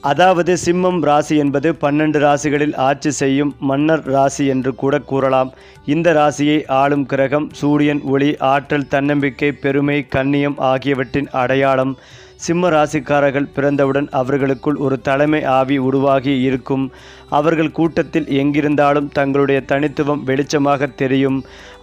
அதாவது சிம்மம் ராசி என்பது 12 ராசிகளில் ஆட்சி செய்யும் மன்னர் ராசி என்று கூட கூறலாம். இந்த ராசியை ஆளும் கிரகம் சூரியன். ஒளி, ஆற்றல், தன்னம்பிக்கை, பெருமை, கண்ணியம் ஆகியவற்றின் அடையாளம். சிம்ம ராசிக்காரர்கள் பிறந்தவுடன் அவர்களுக்குள் ஒரு தலைமை ஆவி உருவாகி இருக்கும். அவர்கள் கூட்டத்தில் எங்கிருந்தாலும் தங்களுடைய தனித்துவம் வெளிச்சமாக தெரியும்.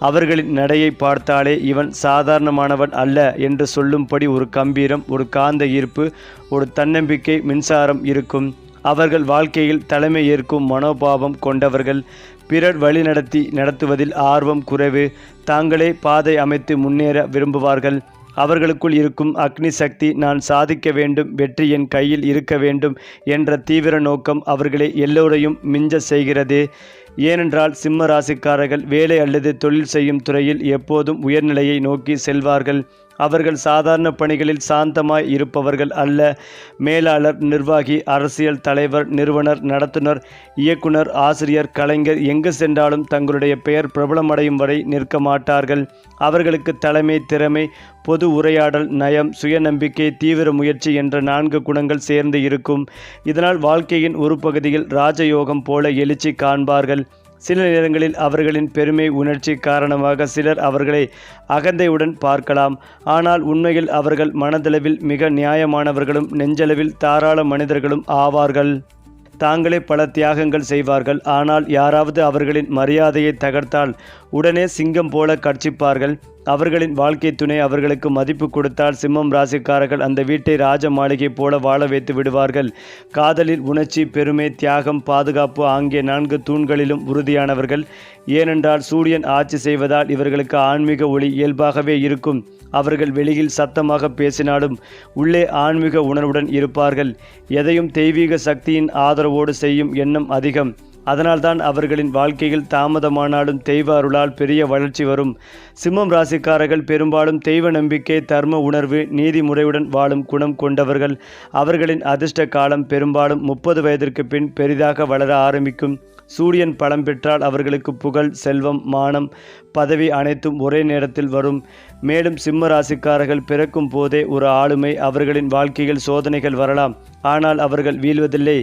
அவர்களின் நடையை பார்த்தாலே இவன் சாதாரணமானவன் அல்ல என்று சொல்லும்படி ஒரு கம்பீரம், ஒரு காந்த ஈர்ப்பு, ஒரு தன்னம்பிக்கை, மின்சாரம் இருக்கும். அவர்கள் வாழ்க்கையில் தலைமை ஏற்கும் மனோபாவம் கொண்டவர்கள். பிறர் நடத்துவதில் ஆர்வம் குறைவு. தாங்களே பாதை அமைத்து முன்னேற விரும்புவார்கள். அவர்களுக்குள் இருக்கும் அக்னி சக்தி, நான் சாதிக்க வேண்டும், வெற்றி என் கையில் இருக்க வேண்டும் என்ற தீவிர நோக்கம் அவர்களை எல்லோரையும் மிஞ்ச செய்கிறது. ஏனென்றால் சிம்ம ராசிக்காரர்கள் வேலை அல்லது தொழில் செய்யும் துறையில் எப்போதும் உயர்நிலையை நோக்கி செல்வார்கள். அவர்கள் சாதாரண பணிகளில் சாந்தமாய் இருப்பவர்கள் அல்ல. மேலாளர், நிர்வாகி, அரசியல் தலைவர், நிறுவனர், நடத்துனர், இயக்குனர், ஆசிரியர், கலைஞர் எங்கு சென்றாலும் தங்களுடைய பெயர் பிரபலமடையும் வரை நிற்க மாட்டார்கள். அவர்களுக்கு தலைமை, திறமை, பொது உரையாடல், நயம், சுயநம்பிக்கை, தீவிர முயற்சி என்ற 4 குணங்கள் சேர்ந்து இருக்கும். இதனால் வாழ்க்கையின் ஒரு பகுதியில் ராஜயோகம் போல எழுச்சி காண்பார்கள். சில நேரங்களில் அவர்களின் பெருமை உணர்ச்சி காரணமாக சிலர் அவர்களை அகந்தையுடன் பார்க்கலாம். ஆனால் உண்மையில் அவர்கள் மனதளவில் மிக நியாயமானவர்களும் நெஞ்சளவில் தாராள மனிதர்களும் ஆவார்கள். தாங்களே பல தியாகங்கள் செய்வார்கள். ஆனால் யாராவது அவர்களின் மரியாதையை தகர்த்தால் உடனே சிங்கம் போல கர்ச்சிப்பார்கள். அவர்களின் வாழ்க்கை துணை அவர்களுக்கு மதிப்பு கொடுத்தால் சிம்மம் ராசிக்காரர்கள் அந்த வீட்டை ராஜ மாளிகை போல வாழ வைத்து விடுவார்கள். காதலில் உணர்ச்சி, பெருமை, தியாகம், பாதுகாப்பு ஆகிய 4 தூண்களிலும் உறுதியானவர்கள். ஏனென்றால் சூரியன் ஆட்சி செய்வதால் இவர்களுக்கு ஆன்மீக ஒளி இயல்பாகவே இருக்கும். அவர்கள் வெளியில் சத்தமாக பேசினாலும் உள்ளே ஆன்மீக உணர்வுடன் இருப்பார்கள். எதையும் தெய்வீக சக்தியின் ஆதரவோடு செய்யும் எண்ணம் அதிகம். அதனால்தான் அவர்களின் வாழ்க்கையில் தாமதமானாலும் தெய்வ அருளால் பெரிய வளர்ச்சி வரும். சிம்மம் ராசிக்காரர்கள் பெரும்பாலும் தெய்வ நம்பிக்கை, தர்ம உணர்வு, நீதிமுறையுடன் வாழும் குணம் கொண்டவர்கள். அவர்களின் அதிர்ஷ்ட காலம் பெரும்பாலும் 30 வயதிற்கு பின் பெரிதாக வளர ஆரம்பிக்கும். சூரியன் பலம் பெற்றால் அவர்களுக்கு புகழ், செல்வம், மானம், பதவி அனைத்தும் ஒரே நேரத்தில் வரும். மேலும் சிம்ம ராசிக்காரர்கள் பிறக்கும் போதே ஒரு ஆளுமை. அவர்களின் வாழ்க்கையில் சோதனைகள் வரலாம், ஆனால் அவர்கள் வீழ்வதில்லை.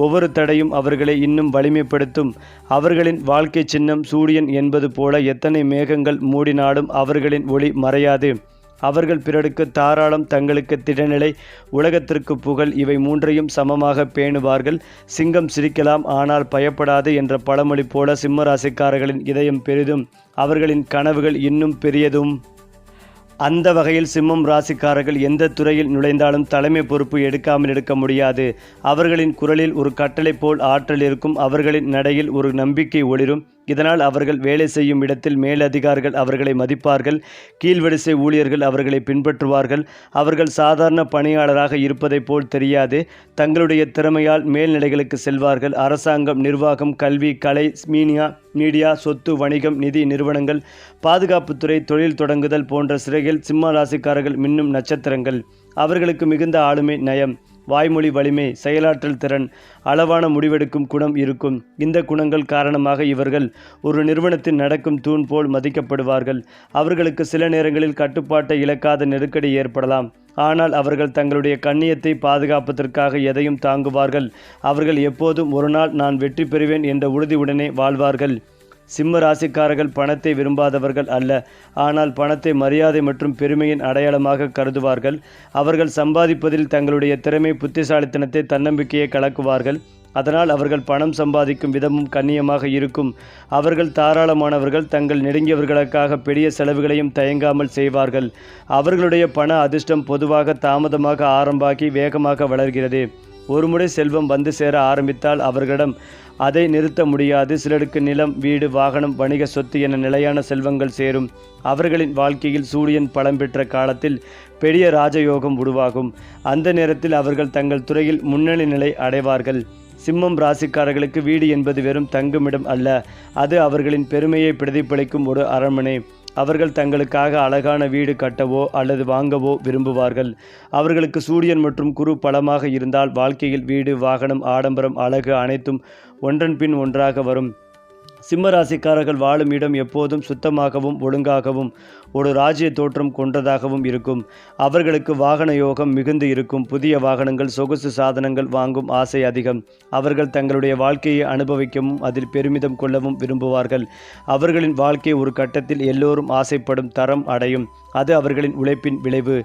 ஒவ்வொரு தடையும் அவர்களை இன்னும் வலிமைப்படுத்தும். அவர்களின் வாழ்க்கை சின்னம் சூரியன் என்பது போல எத்தனை மேகங்கள் மூடினாலும் அவர்களின் ஒளி மறையாது. அவர்கள் பிறருக்கு தாராளம், தங்களுக்கு திடநிலை, உலகத்திற்கு புகழ், இவை 3ஐயும் சமமாக பேணுவார்கள். சிங்கம் சிரிக்கலாம் ஆனால் பயப்படாது என்ற பழமொழி போல சிம்ம ராசிக்காரர்களின் இதயம் பெரிதும், அவர்களின் கனவுகள் இன்னும் பெரியதும். அந்த வகையில் சிம்மம் ராசிக்காரர்கள் எந்த துறையில் நுழைந்தாலும் தலைமை பொறுப்பு எடுக்காமல் இருக்க முடியாது. அவர்களின் குரலில் ஒரு கட்டளை போல் ஆற்றல் இருக்கும். அவர்களின் நடையில் ஒரு நம்பிக்கை ஒளிரும். இதனால் அவர்கள் வேலை செய்யும் இடத்தில் மேலதிகாரிகள் அவர்களை மதிப்பார்கள். கீழ்வரிசை ஊழியர்கள் அவர்களை பின்பற்றுவார்கள். அவர்கள் சாதாரண பணியாளராக இருப்பதைப் போல் தெரியாது. தங்களுடைய திறமையால் மேல்நிலைகளுக்கு செல்வார்கள். அரசாங்கம், நிர்வாகம், கல்வி, கலை, மீடியா, சொத்து, வணிகம், நிதி நிறுவனங்கள், பாதுகாப்புத்துறை, தொழில் தொடங்குதல் போன்ற சிறைகள் சிம்ம ராசிக்காரர்கள் மின்னும் நட்சத்திரங்கள். அவர்களுக்கு மிகுந்த ஆளுமை, நயம், வாய்மொழி வலிமை, செயலாற்றல் திறன், அளவான முடிவெடுக்கும் குணம் இருக்கும். இந்த குணங்கள் காரணமாக இவர்கள் ஒரு நிறுவனத்தின் நடக்கும் தூண் போல் மதிக்கப்படுவார்கள். அவர்களுக்கு சில நேரங்களில் கட்டுப்பாட்டை இழக்காத நெருக்கடி ஏற்படலாம். ஆனால் அவர்கள் தங்களுடைய கண்ணியத்தை பாதுகாப்பதற்காக எதையும் தாங்குவார்கள். அவர்கள் எப்போதும் ஒரு நாள் நான் வெற்றி பெறுவேன் என்ற உறுதியுடனே வாழ்வார்கள். சிம்ம ராசிக்காரர்கள் பணத்தை விரும்பாதவர்கள் அல்ல, ஆனால் பணத்தை மரியாதை மற்றும் பெருமையின் அடையாளமாக கருதுவார்கள். அவர்கள் சம்பாதிப்பதில் தங்களுடைய திறமை, புத்திசாலித்தனத்தை, தன்னம்பிக்கையை கலக்குவார்கள். அதனால் அவர்கள் பணம் சம்பாதிக்கும் விதமும் கண்ணியமாக இருக்கும். அவர்கள் தாராளமானவர்கள். தங்கள் நெருங்கியவர்களுக்காக பெரிய செலவுகளையும் தயங்காமல் செய்வார்கள். அவர்களுடைய பண அதிர்ஷ்டம் பொதுவாக தாமதமாக ஆரம்பமாகி வேகமாக வளர்கிறது. ஒருமுறை செல்வம் வந்து சேர ஆரம்பித்தால் அவர்களிடம் அதை நிறுத்த முடியாது. சிலருக்கு நிலம், வீடு, வாகனம், வணிக சொத்து என நிலையான செல்வங்கள் சேரும். அவர்களின் வாழ்க்கையில் சூரியன் பலம் பெற்ற காலத்தில் பெரிய ராஜயோகம் உருவாகும். அந்த நேரத்தில் அவர்கள் தங்கள் துறையில் முன்னணி நிலை அடைவார்கள். சிம்மம் ராசிக்காரர்களுக்கு வீடு என்பது வெறும் தங்குமிடம் அல்ல, அது அவர்களின் பெருமையை பிரதிபலிக்கும் ஒரு அரண்மனை. அவர்கள் தங்களுக்காக அழகான வீடு கட்டவோ அல்லது வாங்கவோ விரும்புவார்கள். அவர்களுக்கு சூரியன் மற்றும் குரு பலமாக இருந்தால் வாழ்க்கையில் வீடு, வாகனம், ஆடம்பரம், அழகு அனைத்தும் ஒன்றன் பின் ஒன்றாக வரும். சிம்ம ராசிக்காரர்கள் வாழும் இடம் எப்போதும் சுத்தமாகவும் ஒழுங்காகவும் ஒரு ராஜ்ய தோற்றம் கொண்டதாகவும் இருக்கும். அவர்களுக்கு வாகன யோகம் மிகுந்து இருக்கும். புதிய வாகனங்கள், சொகுசு சாதனங்கள் வாங்கும் ஆசை அதிகம். அவர்கள் தங்களுடைய வாழ்க்கையை அனுபவிக்கவும் அதில் பெருமிதம் கொள்ளவும் விரும்புவார்கள். அவர்களின் வாழ்க்கை ஒரு கட்டத்தில் எல்லோரும் ஆசைப்படும் தரம் அடையும். அது அவர்களின் உழைப்பின் விளைவு.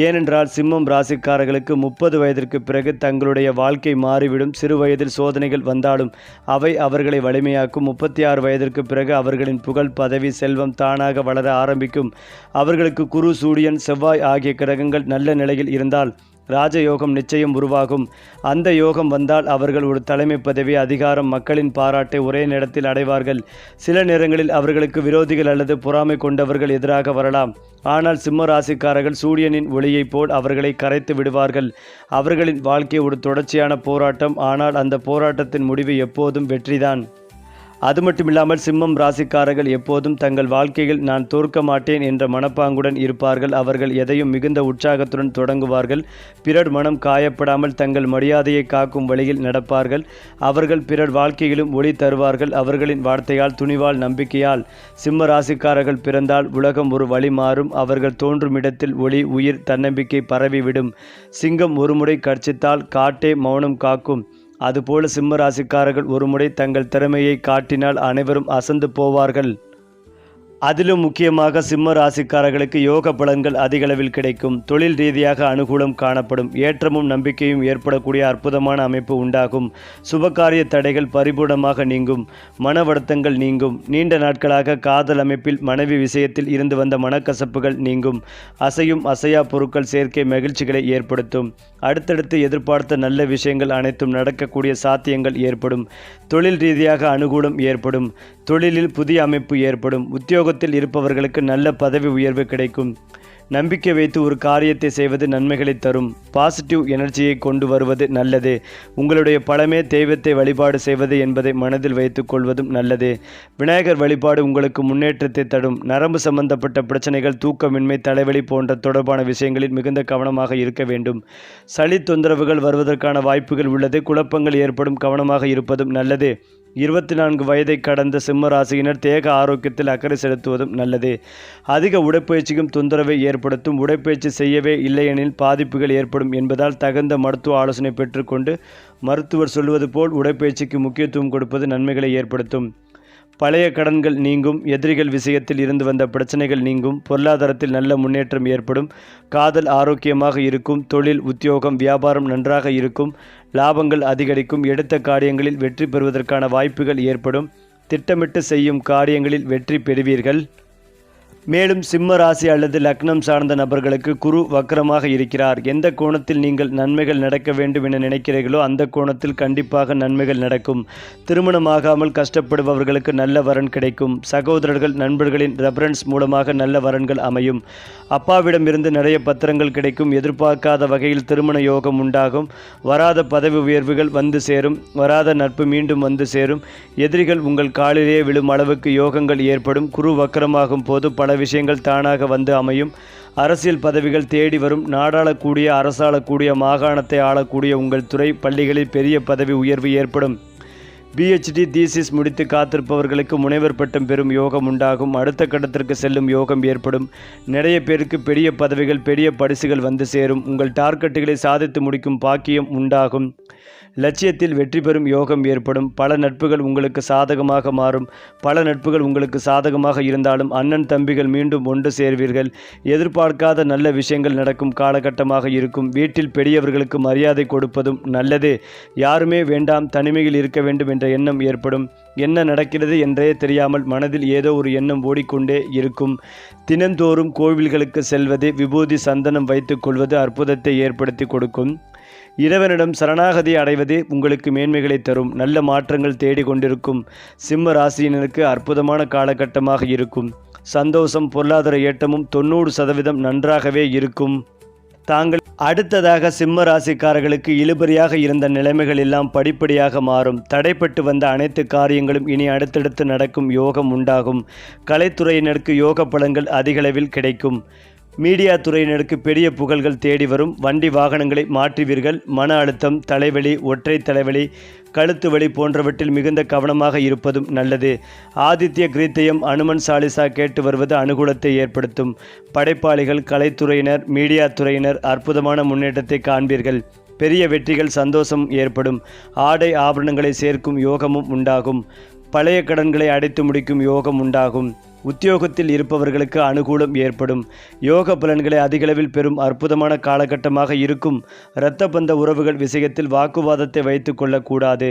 ஏனென்றால் சிம்மம் ராசிக்காரர்களுக்கு 30 வயதிற்கு பிறகு தங்களுடைய வாழ்க்கை மாறிவிடும். சிறு வயதில் சோதனைகள் வந்தாலும் அவை அவர்களை வலிமையாக்கும். 36 வயதிற்கு பிறகு அவர்களின் புகழ், பதவி, செல்வம் தானாக வளர ஆரம்பிக்கும். அவர்களுக்கு குரு, சூரியன், செவ்வாய் ஆகிய கிரகங்கள் நல்ல நிலையில் இருந்தால் ராஜயோகம் நிச்சயம் உருவாகும். அந்த யோகம் வந்தால் அவர்கள் ஒரு தலைமை பதவி, அதிகாரம், மக்களின் பாராட்டை ஒரே நேரத்தில் அடைவார்கள். சில நேரங்களில் அவர்களுக்கு விரோதிகள் அல்லது பொறாமை கொண்டவர்கள் எதிராக வரலாம். ஆனால் சிம்ம ராசிக்காரர்கள் சூரியனின் ஒளியைப் போல் அவர்களை கரைத்து விடுவார்கள். அவர்களின் வாழ்க்கை ஒரு தொடர்ச்சியான போராட்டம். ஆனால் அந்த போராட்டத்தின் முடிவு எப்போதும் வெற்றிதான். அது மட்டுமில்லாமல் சிம்மம் ராசிக்காரர்கள் எப்போதும் தங்கள் வாழ்க்கையில் நான் தோற்க மாட்டேன் என்ற மனப்பாங்குடன் இருப்பார்கள். அவர்கள் எதையும் மிகுந்த உற்சாகத்துடன் தொடங்குவார்கள். பிறர் மனம் காயப்படாமல் தங்கள் மரியாதையை காக்கும் வழியில் நடப்பார்கள். அவர்கள் பிறர் வாழ்க்கையிலும் ஒளி தருவார்கள். அவர்களின் வார்த்தையால், துணிவால், நம்பிக்கையால் சிம்ம ராசிக்காரர்கள் பிறந்தால் உலகம் ஒரு வழி மாறும். அவர்கள் தோன்றும் இடத்தில் ஒளி, உயிர், தன்னம்பிக்கை பரவிவிடும். சிங்கம் ஒருமுறை கர்ச்சித்தால் காட்டே மௌனம் காக்கும். அதுபோல சிம்ம ராசிக்காரர்கள் ஒருமுறை தங்கள் திறமையை காட்டினால் அனைவரும் அசந்து போவார்கள். அதிலும் முக்கியமாக சிம்ம ராசிக்காரர்களுக்கு யோக பலன்கள் அதிகளவில் கிடைக்கும். தொழில் ரீதியாக அனுகூலம் காணப்படும். ஏற்றமும் நம்பிக்கையும் ஏற்படக்கூடிய அற்புதமான அமைப்பு உண்டாகும். சுபகாரிய தடைகள் பரிபூர்ணமாக நீங்கும். மன வருத்தங்கள் நீங்கும். நீண்ட நாட்களாக காதல் அமைப்பில் மனைவி விஷயத்தில் இருந்து வந்த மனக்கசப்புகள் நீங்கும். அசையும் அசையா பொருட்கள் சேர்க்கை மகிழ்ச்சிகளை ஏற்படுத்தும். அடுத்தடுத்து எதிர்பார்த்த நல்ல விஷயங்கள் அனைத்தும் நடக்கக்கூடிய சாத்தியங்கள் ஏற்படும். தொழில் ரீதியாக அனுகூலம் ஏற்படும். தொழிலில் புதிய அமைப்பு ஏற்படும். உத்தியோகத்தில் இருப்பவர்களுக்கு நல்ல பதவி உயர்வு கிடைக்கும். நம்பிக்கை வைத்து ஒரு காரியத்தை செய்வது நன்மைகளை தரும். பாசிட்டிவ் எனர்ஜியை கொண்டு வருவது நல்லது. உங்களுடைய பலமே தெய்வத்தை வழிபாடு செய்வது என்பதை மனதில் வைத்துக் கொள்வதும் நல்லது. விநாயகர் வழிபாடு உங்களுக்கு முன்னேற்றத்தை தரும். நரம்பு சம்பந்தப்பட்ட பிரச்சனைகள், தூக்கமின்மை, தலைவலி போன்ற தொடர்பான விஷயங்களில் மிகுந்த கவனமாக இருக்க வேண்டும். சளி தொந்தரவுகள் வருவதற்கான வாய்ப்புகள் உள்ளது. குழப்பங்கள் ஏற்படும். கவனமாக இருப்பதும் நல்லது. 24 வயதை கடந்த சிம்ம ராசியினர் தேக ஆரோக்கியத்தில் அக்கறை செலுத்துவதும் நல்லது. அதிக உடற்பயிற்சியும் தொந்தரவை ஏற்படுத்தும். உடற்பயிற்சி செய்யவே இல்லையெனில் பாதிப்புகள் ஏற்படும் என்பதால் தகுந்த மருத்துவ ஆலோசனை பெற்றுக்கொண்டு மருத்துவர் சொல்வது போல் உடற்பயிற்சிக்கு முக்கியத்துவம் கொடுப்பது நன்மைகளை ஏற்படுத்தும். பழைய கடன்கள் நீங்கும். எதிரிகள் விஷயத்தில் இருந்து வந்த பிரச்சனைகள் நீங்கும். பொருளாதாரத்தில் நல்ல முன்னேற்றம் ஏற்படும். காதல் ஆரோக்கியமாக இருக்கும். தொழில், உத்தியோகம், வியாபாரம் நன்றாக இருக்கும். லாபங்கள் அதிகரிக்கும். எடுத்த காரியங்களில் வெற்றி பெறுவதற்கான வாய்ப்புகள் ஏற்படும். திட்டமிட்டு செய்யும் காரியங்களில் வெற்றி பெறுவீர்கள். மேலும் சிம்ம ராசி அல்லது லக்னம் சார்ந்த நபர்களுக்கு குரு வக்ரமாக இருக்கிறார். எந்த கோணத்தில் நீங்கள் நன்மைகள் நடக்க வேண்டும் என நினைக்கிறீர்களோ அந்த கோணத்தில் கண்டிப்பாக நன்மைகள் நடக்கும். திருமணமாகாமல் கஷ்டப்படுபவர்களுக்கு நல்ல வரன் கிடைக்கும். சகோதரர்கள், நண்பர்களின் ரெஃபரன்ஸ் மூலமாக நல்ல வரன்கள் அமையும். அப்பாவிடமிருந்து நிறைய பத்திரங்கள் கிடைக்கும். எதிர்பார்க்காத வகையில் திருமண யோகம் உண்டாகும். வராத பதவி உயர்வுகள் வந்து சேரும். வராத நட்பு மீண்டும் வந்து சேரும். எதிரிகள் உங்கள் காலிலே விழும் அளவுக்கு யோகங்கள் ஏற்படும். குரு வக்ரமாகும் போது பல விஷயங்கள் தானாக வந்து அமையும். அரசியல் பதவிகள் தேடி வரும். நாடாளக்கூடிய, அரசாளக்கூடிய, மாகாணத்தை ஆளக்கூடிய உங்கள் துறை, பள்ளிகளில் பெரிய பதவி உயர்வு ஏற்படும். PhD தீசிஸ் முடித்து காத்திருப்பவர்களுக்கு முனைவர் பட்டம் பெறும் யோகம் உண்டாகும். அடுத்த கட்டத்திற்கு செல்லும் யோகம் ஏற்படும். நிறைய பேருக்கு பெரிய பதவிகள், பெரிய பரிசுகள் வந்து சேரும். உங்கள் டார்கெட்டுகளை சாதித்து முடிக்கும் பாக்கியம் உண்டாகும். லட்சியத்தில் வெற்றி பெறும் யோகம் ஏற்படும். பல நட்புகள் உங்களுக்கு சாதகமாக மாறும். பல நட்புகள் உங்களுக்கு சாதகமாக இருந்தாலும் அண்ணன் தம்பிகள் மீண்டும் ஒன்று சேர்வீர்கள். எதிர்பார்க்காத நல்ல விஷயங்கள் நடக்கும் காலகட்டமாக இருக்கும். வீட்டில் பெரியவர்களுக்கு மரியாதை கொடுப்பதும் நல்லது. யாருமே வேண்டாம், தனிமையில் இருக்க வேண்டும் என்ற எண்ணம் ஏற்படும். என்ன நடக்கிறது என்றே தெரியாமல் மனதில் ஏதோ ஒரு எண்ணம் ஓடிக்கொண்டே இருக்கும். தினந்தோறும் கோவில்களுக்கு செல்வது, விபூதி, சந்தனம் வைத்துக் கொள்வது அற்புதத்தை ஏற்படுத்தி கொடுக்கும். இறைவனிடம் சரணாகதி அடைவது உங்களுக்கு மேன்மைகளை தரும். நல்ல மாற்றங்கள் தேடிக்கொண்டிருக்கும். சிம்ம ராசியினருக்கு அற்புதமான காலகட்டமாக இருக்கும். சந்தோஷம், பொருளாதார ஏற்றமும் 90% நன்றாகவே இருக்கும். தாங்கள் அடுத்ததாக சிம்ம ராசிக்காரர்களுக்கு இழுபறியாக இருந்த நிலைமைகள் எல்லாம் படிப்படியாக மாறும். தடைப்பட்டு வந்த அனைத்து காரியங்களும் இனி அடுத்தடுத்து நடக்கும். யோகம் உண்டாகும். கலைத்துறையினருக்கு யோக பலன்கள் அதிகளவில் கிடைக்கும். மீடியா துறையினருக்கு பெரிய புகழ்கள் தேடி வரும். வண்டி வாகனங்களை மாற்றுவீர்கள். மன அழுத்தம், தலைவலி, ஒற்றை தலைவலி, கழுத்து வலி போன்றவற்றில் மிகுந்த கவனமாக இருப்பதும் நல்லது. ஆதித்ய கிருத்தியம் அனுமன் சாலிசா கேட்டு வருவது அனுகூலத்தை ஏற்படுத்தும். படைப்பாளிகள், கலைத்துறையினர், மீடியா துறையினர் அற்புதமான முன்னேற்றத்தை காண்பீர்கள். பெரிய வெற்றிகள், சந்தோஷம் ஏற்படும். ஆடை ஆபரணங்களை சேர்க்கும் யோகமும் உண்டாகும். பழைய கடன்களை அடைத்து முடிக்கும் யோகம் உண்டாகும். உத்தியோகத்தில் இருப்பவர்களுக்கு அனுகூலம் ஏற்படும். யோக பலன்களை அதிகளவில் பெறும் அற்புதமான காலகட்டமாக இருக்கும். இரத்த பந்த உறவுகள் விஷயத்தில் வாக்குவாதத்தை வைத்து கொள்ளக்கூடாது.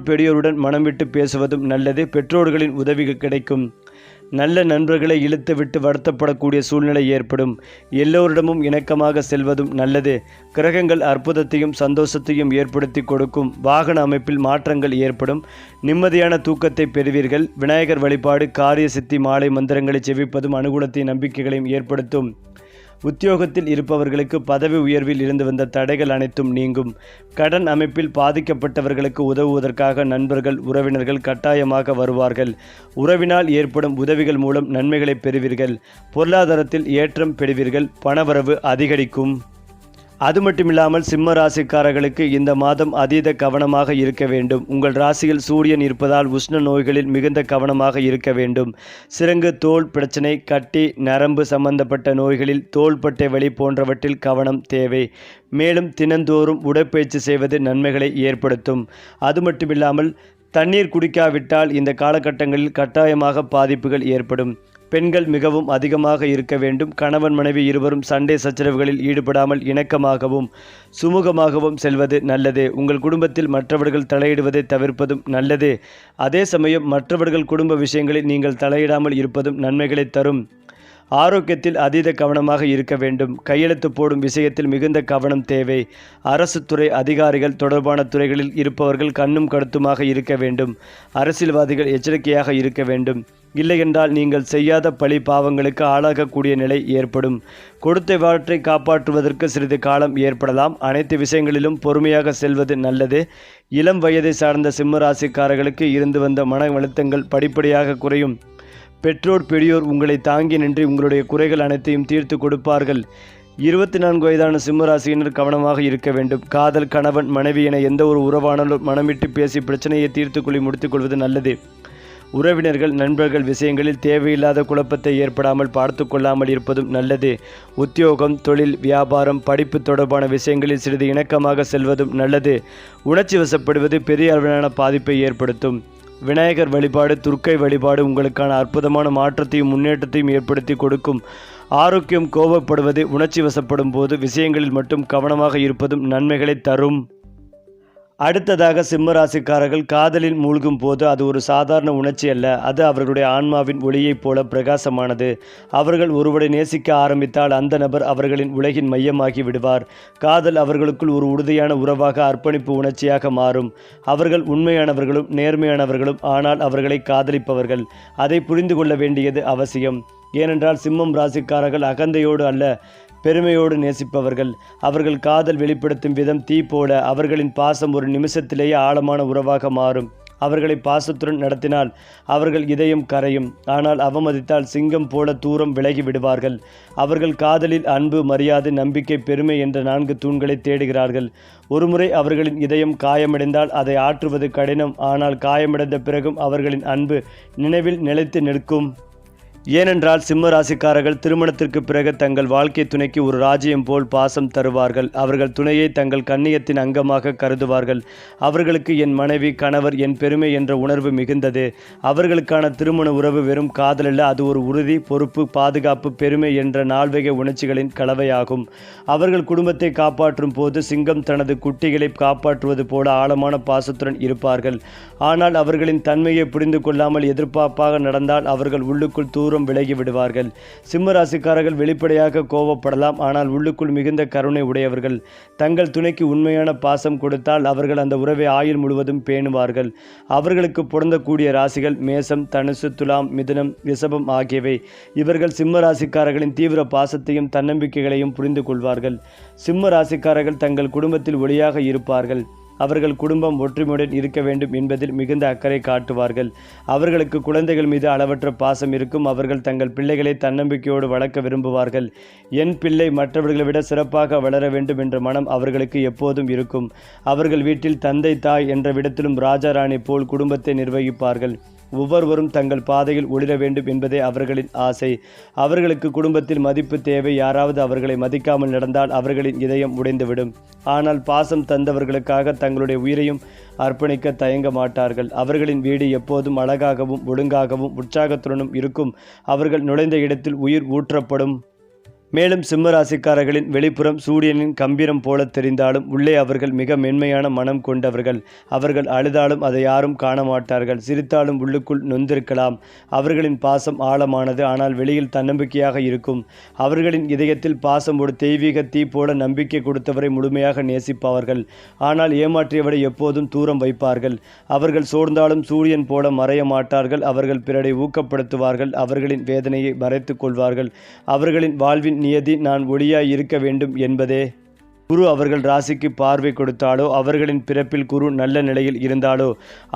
பெரியோருடன் மனம் விட்டு பேசுவதும் நல்லது. பெற்றோர்களின் உதவி கிடைக்கும். நல்ல நண்பர்களை இழுத்து விட்டு வருத்தப்படக்கூடிய சூழ்நிலை ஏற்படும். எல்லோரிடமும் இணக்கமாக செல்வதும் நல்லது. கிரகங்கள் அற்புதத்தையும் சந்தோஷத்தையும் ஏற்படுத்தி கொடுக்கும். வாகன அமைப்பில் மாற்றங்கள் ஏற்படும். நிம்மதியான தூக்கத்தை பெறுவீர்கள். விநாயகர் வழிபாடு, காரிய சித்தி மாலை மந்திரங்களை செவிப்பதும் அனுகூலத்தை நம்பிக்கைகளையும் ஏற்படுத்தும். உத்தியோகத்தில் இருப்பவர்களுக்கு பதவி உயர்வில் இருந்து வந்த தடைகள் அனைத்தும் நீங்கும். கடன் அமைப்பில் பாதிக்கப்பட்டவர்களுக்கு உதவுவதற்காக நண்பர்கள், உறவினர்கள் கட்டாயமாக வருவார்கள். உறவினால் ஏற்படும் உதவிகள் மூலம் நன்மைகளை பெறுவீர்கள். பொருளாதாரத்தில் ஏற்றம் பெறுவீர்கள். பணவரவு அதிகரிக்கும். அது மட்டுமில்லாமல் சிம்ம ராசிக்காரர்களுக்கு இந்த மாதம் அதீத கவனமாக இருக்க வேண்டும். உங்கள் ராசியில் சூரியன் இருப்பதால் உஷ்ண நோய்களில் மிகுந்த கவனமாக இருக்க வேண்டும். சிரங்கு, தோல் பிரச்சனை, கட்டி, நரம்பு சம்பந்தப்பட்ட நோய்களில், தோள்பட்டை வலி போன்றவற்றில் கவனம் தேவை. மேலும் தினந்தோறும் உடற்பயிற்சி செய்வது நன்மைகளை ஏற்படுத்தும். அது மட்டுமில்லாமல் தண்ணீர் குடிக்காவிட்டால் இந்த காலகட்டங்களில் கட்டாயமாக பாதிப்புகள் ஏற்படும். பெண்கள் மிகவும் அதிகமாக இருக்க வேண்டும். கணவன் மனைவி இருவரும் சண்டை சச்சரவுகளில் ஈடுபடாமல் இணக்கமாகவும் சுமூகமாகவும் செல்வது நல்லது. உங்கள் குடும்பத்தில் மற்றவர்கள் தலையிடுவதை தவிர்ப்பதும் நல்லது. அதே சமயம் மற்றவர்கள் குடும்ப விஷயங்களில் நீங்கள் தலையிடாமல் இருப்பதும் நன்மைகளை தரும். ஆரோக்கியத்தில் அதீத கவனமாக இருக்க வேண்டும். கையெழுத்து போடும் விஷயத்தில் மிகுந்த கவனம் தேவை. அரசு துறை அதிகாரிகள் தொடர்பான துறைகளில் இருப்பவர்கள் கண்ணும் கருத்துமாக இருக்க வேண்டும். அரசியல்வாதிகள் எச்சரிக்கையாக இருக்க வேண்டும். இல்லையென்றால் நீங்கள் செய்யாத பழி பாவங்களுக்கு ஆளாகக்கூடிய நிலை ஏற்படும். கொடுத்த வாற்றை காப்பாற்றுவதற்கு சிறிது காலம் ஏற்படலாம். அனைத்து விஷயங்களிலும் பொறுமையாக செல்வது நல்லது. இளம் வயதை சார்ந்த சிம்மராசிக்காரர்களுக்கு இருந்து வந்த மன அழுத்தங்கள் படிப்படியாக குறையும். பெரியோர் உங்களை தாங்கி நின்று உங்களுடைய குறைகள் அனைத்தையும் தீர்த்து கொடுப்பார்கள். 24 வயதான சிம்மராசியினர் கவனமாக இருக்க வேண்டும். காதல், கணவன், மனைவி என எந்த ஒரு உறவானாலும் மனமிட்டு பேசி பிரச்சனையை தீர்த்துக்கொள்ளி முடித்துக்கொள்வது நல்லது. உறவினர்கள், நண்பர்கள் விஷயங்களில் தேவையில்லாத குழப்பத்தை ஏற்படாமல் பார்த்து கொள்ளாமல் இருப்பதும் நல்லது. உத்தியோகம், தொழில், வியாபாரம், படிப்பு தொடர்பான விஷயங்களில் சிறிது இணக்கமாக செல்வதும் நல்லது. உணர்ச்சி வசப்படுவது பெரிய அளவிலான பாதிப்பை ஏற்படுத்தும். விநாயகர் வழிபாடு, துர்க்கை வழிபாடு உங்களுக்கான அற்புதமான மாற்றத்தையும் முன்னேற்றத்தையும் ஏற்படுத்தி கொடுக்கும். ஆரோக்கியம், கோபப்படுவது, உணர்ச்சி வசப்படும் போது விஷயங்களில் மட்டும் கவனமாக இருப்பதும் நன்மைகளை தரும். அடுத்ததாக சிம்மராசிக்காரர்கள் காதலில் மூழ்கும் போது அது ஒரு சாதாரண உணர்ச்சி அல்ல. அது அவர்களுடைய ஆன்மாவின் ஒளியைப் போல பிரகாசமானது. அவர்கள் ஒருவரை நேசிக்க ஆரம்பித்தால் அந்த நபர் அவர்களின் உலகின் மையமாகி விடுவார். காதல் அவர்களுக்குள் ஒரு உறுதியான உறவாக, அர்ப்பணிப்பு உணர்ச்சியாக மாறும். அவர்கள் உண்மையானவர்களும் நேர்மையானவர்களும், ஆனால் அவர்களை காதலிப்பவர்கள். அதை புரிந்து கொள்ள வேண்டியது அவசியம். ஏனென்றால் சிம்மம் ராசிக்காரர்கள் அகந்தையோடு அல்ல, பெருமையோடு நேசிப்பவர்கள். அவர்கள் காதல் வெளிப்படுத்தும் விதம் தீ போல. அவர்களின் பாசம் ஒரு நிமிஷத்திலேயே ஆழமான உறவாக மாறும். அவர்களை பாசத்துடன் நடத்தினால் அவர்கள் இதயம் கரையும். ஆனால் அவமதித்தால் சிங்கம் போல தூரம் விலகி விடுவார்கள். அவர்கள் காதலில் அன்பு, மரியாதை, நம்பிக்கை, பெருமை என்ற 4 தூண்களை தேடுகிறார்கள். ஒருமுறை அவர்களின் இதயம் காயமடைந்தால் அதை ஆற்றுவது கடினம். ஆனால் காயமடைந்த பிறகும் அவர்களின் அன்பு நினைவில் நிலைத்து நிற்கும். ஏனென்றால் சிம்ம ராசிக்காரர்கள் திருமணத்திற்கு பிறகு தங்கள் வாழ்க்கை துணைக்கு ஒரு ராஜ்யம் போல் பாசம் தருவார்கள். அவர்கள் துணையை தங்கள் கண்ணியத்தின் அங்கமாக கருதுவார்கள். அவர்களுக்கு என் மனைவி, கணவர், என் பெருமை என்ற உணர்வு மிகுந்தது. அவர்களுக்கான திருமண உறவு வெறும் காதலல்ல, அது ஒரு உறுதி, பொறுப்பு, பாதுகாப்பு, பெருமை என்ற 4 வகை உணர்ச்சிகளின் கலவையாகும். அவர்கள் குடும்பத்தை காப்பாற்றும் போது சிங்கம் தனது குட்டிகளை காப்பாற்றுவது போல ஆழமான பாசத்துடன் இருப்பார்கள். ஆனால் அவர்களின் தன்மையை புரிந்து கொள்ளாமல் எதிர்பார்ப்பாக நடந்தால் அவர்கள் உள்ளுக்குள் தூரம் விலகி விடுவார்கள். சிம்ம ராசிக்காரர்கள் வெளிப்படையாக கோபப்படலாம், ஆனால் உள்ளுக்குள் மிகுந்த கருணை உடையவர்கள். தங்கள் துணைக்கு உண்மையான பாசம் கொடுத்தால் அவர்கள் அந்த உறவை ஆயுள் முழுவதும் பேணுவார்கள். அவர்களுக்கு பொருந்தக்கூடிய ராசிகள் மேசம், தனுசு, துலாம், மிதுனம், ரிஷபம் ஆகியவை. இவர்கள் சிம்ம ராசிக்காரர்களின் தீவிர பாசத்தையும் தன்னம்பிக்கைகளையும் புரிந்து கொள்வார்கள். சிம்ம ராசிக்காரர்கள் தங்கள் குடும்பத்தில் ஒளியாக இருப்பார்கள். அவர்கள் குடும்பம் ஒற்றுமையுடன் இருக்க வேண்டும் என்பதில் மிகுந்த அக்கறை காட்டுவார்கள். அவர்களுக்கு குழந்தைகள் மீது அளவற்ற பாசம் இருக்கும். அவர்கள் தங்கள் பிள்ளைகளை தன்னம்பிக்கையோடு வளர்க்க விரும்புவார்கள். என் பிள்ளை மற்றவர்களை விட சிறப்பாக வளர வேண்டும் என்ற மனம் அவர்களுக்கு எப்போதும் இருக்கும். அவர்கள் வீட்டில் தந்தை தாய் என்ற விடத்திலும் ராஜா ராணி போல் குடும்பத்தை நிர்வகிப்பார்கள். ஒவ்வொருவரும் தங்கள் பாதையில் ஒளிர வேண்டும் என்பதே அவர்களின் ஆசை. அவர்களுக்கு குடும்பத்தில் மதிப்பு தேவை. யாராவது அவர்களை மதிக்காமல் நடந்தால் அவர்களின் இதயம் உடைந்துவிடும். ஆனால் பாசம் தந்தவர்களுக்காக தங்களுடைய உயிரையும் அர்ப்பணிக்க தயங்க மாட்டார்கள். அவர்களின் வீடு எப்போதும் அழகாகவும் ஒழுங்காகவும் உற்சாகத்துடனும் இருக்கும். அவர்கள் நுழைந்த இடத்தில் உயிர் ஊற்றப்படும். மேலும் சிம்ம ராசிக்காரர்களின் வெளிப்புறம் சூரியனின் கம்பீரம் போல தெரிந்தாலும் உள்ளே அவர்கள் மிக மென்மையான மனம் கொண்டவர்கள். அவர்கள் அழுதாலும் அதை யாரும் காண மாட்டார்கள். சிரித்தாலும் உள்ளுக்குள் நொந்திருக்கலாம். அவர்களின் பாசம் ஆழமானது, ஆனால் வெளியில் தன்னம்பிக்கையாக இருக்கும். அவர்களின் இதயத்தில் பாசம் ஒரு தெய்வீக தீ போல நம்பிக்கை கொடுத்தவரை முழுமையாக நேசிப்பவர்கள். ஆனால் ஏமாற்றியவரை எப்போதும் தூரம் வைப்பார்கள். அவர்கள் சோர்ந்தாலும் சூரியன் போல மறைய மாட்டார்கள். அவர்கள் பிறரை ஊக்கப்படுத்துவார்கள். அவர்களின் வேதனையை மறைத்து கொள்வார்கள். அவர்களின் வாழ்வின் நியதி நான் ஒளியாய் இருக்க வேண்டும் என்பதே. குரு அவர்கள் ராசிக்கு பார்வை கொடுத்தாலோ, அவர்களின் பிறப்பில் குரு நல்ல நிலையில் இருந்தாலோ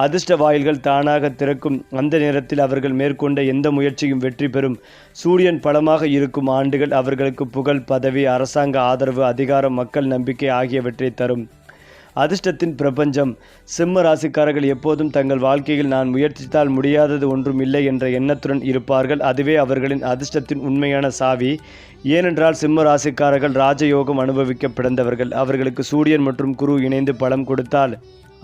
அதிர்ஷ்ட வாயில்கள் தானாக திறக்கும். அந்த நேரத்தில் அவர்கள் மேற்கொண்ட எந்த முயற்சியும் வெற்றி பெறும். சூரியன் பலமாக இருக்கும் ஆண்டுகள் அவர்களுக்கு புகழ், பதவி, அரசாங்க ஆதரவு, அதிகாரம், மக்கள் நம்பிக்கை ஆகியவற்றை தரும். அதிர்ஷ்டத்தின் பிரபஞ்சம். சிம்ம ராசிக்காரர்கள் எப்போதும் தங்கள் வாழ்க்கையில் நான் முயற்சித்தால் முடியாதது ஒன்றும் இல்லை என்ற எண்ணத்துடன் இருப்பார்கள். அதுவே அவர்களின் அதிர்ஷ்டத்தின் உண்மையான சாவி. ஏனென்றால் சிம்ம ராசிக்காரர்கள் ராஜயோகம் அனுபவிக்க பிறந்தவர்கள். அவர்களுக்கு சூரியன் மற்றும் குரு இணைந்து பலம் கொடுத்தால்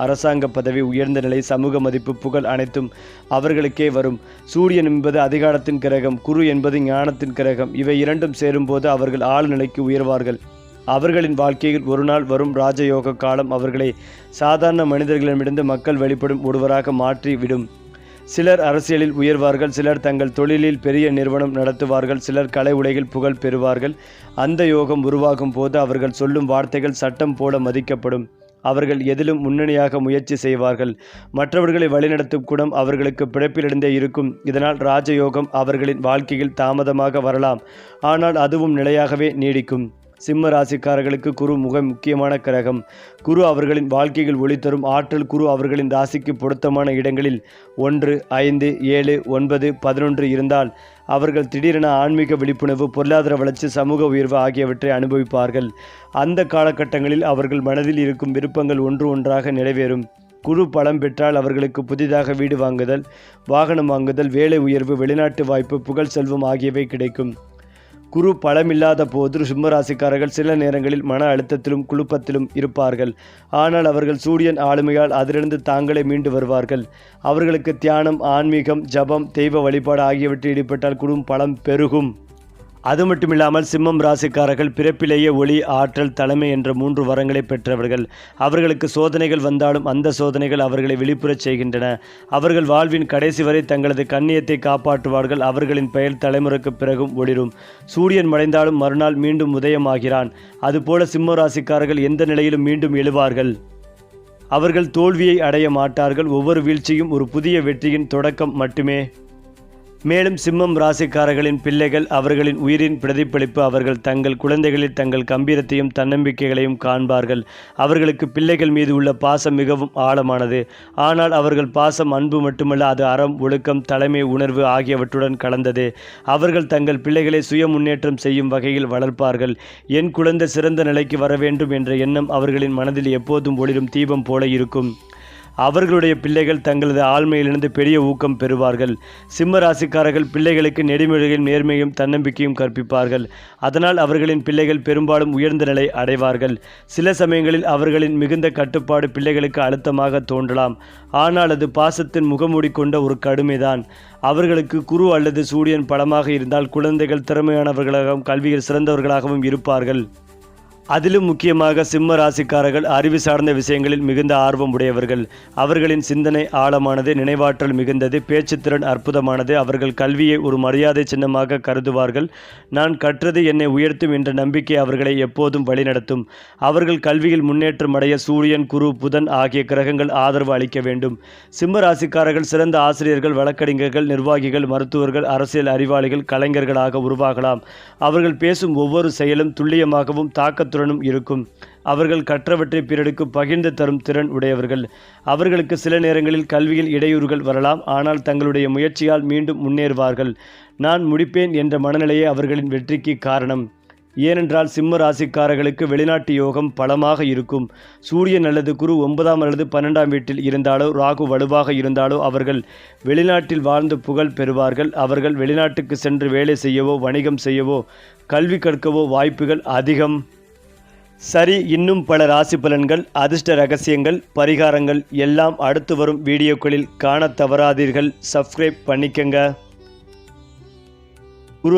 அரசாங்க பதவி, உயர்ந்த நிலை, சமூக மதிப்பு, புகழ் அனைத்தும் அவர்களுக்கே வரும். சூரியன் என்பது அதிகாரத்தின் கிரகம், குரு என்பது ஞானத்தின் கிரகம். இவை இரண்டும் சேரும்போது அவர்கள் ஆழ்நிலைக்கு உயர்வார்கள். அவர்களின் வாழ்க்கையில் ஒரு நாள் வரும் ராஜயோக காலம் அவர்களை சாதாரண மனிதர்களிடமிருந்து மக்கள் வெளிப்படும் ஒருவராக மாற்றி விடும். சிலர் அரசியலில் உயர்வார்கள். சிலர் தங்கள் தொழிலில் பெரிய நிறுவனம் நடத்துவார்கள். சிலர் கலை உலகில் புகழ் பெறுவார்கள். அந்த யோகம் உருவாகும் போது அவர்கள் சொல்லும் வார்த்தைகள் சட்டம் போல மதிக்கப்படும். அவர்கள் எதிலும் முன்னணியாக முயற்சி செய்வார்கள். மற்றவர்களை வழிநடத்தும் குணம் அவர்களுக்கு பிறப்பிலிருந்தே இருக்கும். இதனால் ராஜயோகம் அவர்களின் வாழ்க்கையில் தாமதமாக வரலாம், ஆனால் அதுவும் நிலையாகவே நீடிக்கும். சிம்ம ராசிக்காரர்களுக்கு குரு முக்கியமான கிரகம். குரு அவர்களின் வாழ்க்கையில் ஒளி தரும் ஆற்றல். குரு அவர்களின் ராசிக்கு பொருத்தமான இடங்களில் 1, 5, 7, 9, 11 இருந்தால் அவர்கள் திடீரென ஆன்மீக விழிப்புணர்வு, பொருளாதார வளர்ச்சி, சமூக உயர்வு ஆகியவற்றை அனுபவிப்பார்கள். அந்த காலகட்டங்களில் அவர்கள் மனதில் இருக்கும் விருப்பங்கள் ஒன்றாக நிறைவேறும். குரு பலம் பெற்றால் அவர்களுக்கு புதிதாக வீடு வாங்குதல், வாகனம் வாங்குதல், வேலை உயர்வு, வெளிநாட்டு வாய்ப்பு, புகழ், செல்வம் ஆகியவை கிடைக்கும். குரு பலமில்லாத போது சிம்மராசிக்காரர்கள் சில நேரங்களில் மன அழுத்தத்திலும் குழப்பத்திலும் இருப்பார்கள். ஆனால் அவர்கள் சூரியன் ஆளுமையால் அதிலிருந்து தாங்களே மீண்டு வருவார்கள். அவர்களுக்கு தியானம், ஆன்மீகம், ஜபம், தெய்வ வழிபாடு ஆகியவற்றில் ஈடுபட்டால் குடும் பலம் பெருகும். அது மட்டுமில்லாமல் சிம்மம் ராசிக்காரர்கள் பிறப்பிலேயே ஒளி, ஆற்றல், தலைமை என்ற 3 வரங்களை பெற்றவர்கள். அவர்களுக்கு சோதனைகள் வந்தாலும் அந்த சோதனைகள் அவர்களை விழிப்புறச் செய்கின்றன. அவர்கள் வாழ்வின் கடைசி வரை தங்களது கண்ணியத்தை காப்பாற்றுவார்கள். அவர்களின் பெயர் தலைமுறைக்கு பிறகும் ஒளிரும். சூரியன் மறைந்தாலும் மறுநாள் மீண்டும் உதயமாகிறான். அதுபோல சிம்ம ராசிக்காரர்கள் எந்த நிலையிலும் மீண்டும் எழுவார்கள். அவர்கள் தோல்வியை அடைய மாட்டார்கள். ஒவ்வொரு வீழ்ச்சியும் ஒரு புதிய வெற்றியின் தொடக்கம் மட்டுமே. மேலும் சிம்மம் ராசிக்காரர்களின் பிள்ளைகள் அவர்களின் உயிரின் பிரதிபலிப்பு. அவர்கள் தங்கள் குழந்தைகளில் தங்கள் கம்பீரத்தையும் தன்னம்பிக்கைகளையும் காண்பார்கள். அவர்களுக்கு பிள்ளைகள் மீது உள்ள பாசம் மிகவும் ஆழமானது. ஆனால் அவர்கள் பாசம் அன்பு மட்டுமல்ல, அது அறம், ஒழுக்கம், தலைமை உணர்வு ஆகியவற்றுடன் கலந்தது. அவர்கள் தங்கள் பிள்ளைகளை சுய முன்னேற்றம் செய்யும் வகையில் வளர்ப்பார்கள். என் குழந்தை சிறந்த நிலைக்கு வர வேண்டும் என்ற எண்ணம் அவர்களின் மனதில் எப்போதும் ஒளிரும் தீபம் போல இருக்கும். அவர்களுடைய பிள்ளைகள் தங்களது ஆழ்மையிலிருந்து பெரிய ஊக்கம் பெறுவார்கள். சிம்ம ராசிக்காரர்கள் பிள்ளைகளுக்கு நெறிமுறையும் நேர்மையும் தன்னம்பிக்கையும் கற்பிப்பார்கள். அதனால் அவர்களின் பிள்ளைகள் பெரும்பாலும் உயர்ந்த நிலை அடைவார்கள். சில சமயங்களில் அவர்களின் மிகுந்த கட்டுப்பாடு பிள்ளைகளுக்கு அழுத்தமாக தோன்றலாம். ஆனால் அது பாசத்தின் முகமூடி கொண்ட ஒரு கடுமைதான். அவர்களுக்கு குரு அல்லது சூரியன் பலமாக இருந்தால் குழந்தைகள் திறமையானவர்களாகவும் கல்வியில் சிறந்தவர்களாகவும் இருப்பார்கள். அதிலும் முக்கியமாக சிம்ம ராசிக்காரர்கள் அறிவு சார்ந்த விஷயங்களில் மிகுந்த ஆர்வம் உடையவர்கள். அவர்களின் சிந்தனை ஆழமானது, நினைவாற்றல் மிகுந்தது, பேச்சுத்திறன் அற்புதமானது. அவர்கள் கல்வியை ஒரு மரியாதை சின்னமாக கருதுவார்கள். நான் கற்றது என்னை உயர்த்தும் என்ற நம்பிக்கை அவர்களை எப்போதும் வழிநடத்தும். அவர்கள் கல்வியில் முன்னேற்றம் அடைய சூரியன், குரு, புதன் ஆகிய கிரகங்கள் ஆதரவு அளிக்க வேண்டும். சிம்ம ராசிக்காரர்கள் சிறந்த ஆசிரியர்கள், வழக்கறிஞர்கள், நிர்வாகிகள், மருத்துவர்கள், அரசியல் அறிவாளிகள், கலைஞர்களாக உருவாகலாம். அவர்கள் பேசும் ஒவ்வொரு செயலும் துல்லியமாகவும் தாக்கத்துடனும் இருக்கும். அவர்கள் கற்றவற்றை பிறருக்கு பகிர்ந்து தரும் திறன் உடையவர்கள். அவர்களுக்கு சில நேரங்களில் கல்வியில் இடையூறுகள் வரலாம், ஆனால் தங்களுடைய முயற்சியால் மீண்டும் முன்னேறுவார்கள். நான் முடிப்பேன் என்ற மனநிலையே அவர்களின் வெற்றிக்கு காரணம். ஏனென்றால் சிம்ம ராசிக்காரர்களுக்கு வெளிநாட்டு யோகம் பலமாக இருக்கும். சூரியன் அல்லது குரு 9ஆம் அல்லது 12ஆம் வீட்டில் இருந்தாலோ, ராகு வலுவாக இருந்தாலோ அவர்கள் வெளிநாட்டில் வாழ்ந்து புகழ் பெறுவார்கள். அவர்கள் வெளிநாட்டுக்கு சென்று வேலை செய்யவோ, வணிகம் செய்யவோ, கல்வி கற்கவோ வாய்ப்புகள் அதிகம். சரி, இன்னும் பல ராசி பலன்கள், அதிர்ஷ்ட ரகசியங்கள், பரிகாரங்கள் எல்லாம் அடுத்து வரும் வீடியோக்களில் காண தவறாதீர்கள். சப்ஸ்கிரைப் பண்ணிக்கங்க. குரு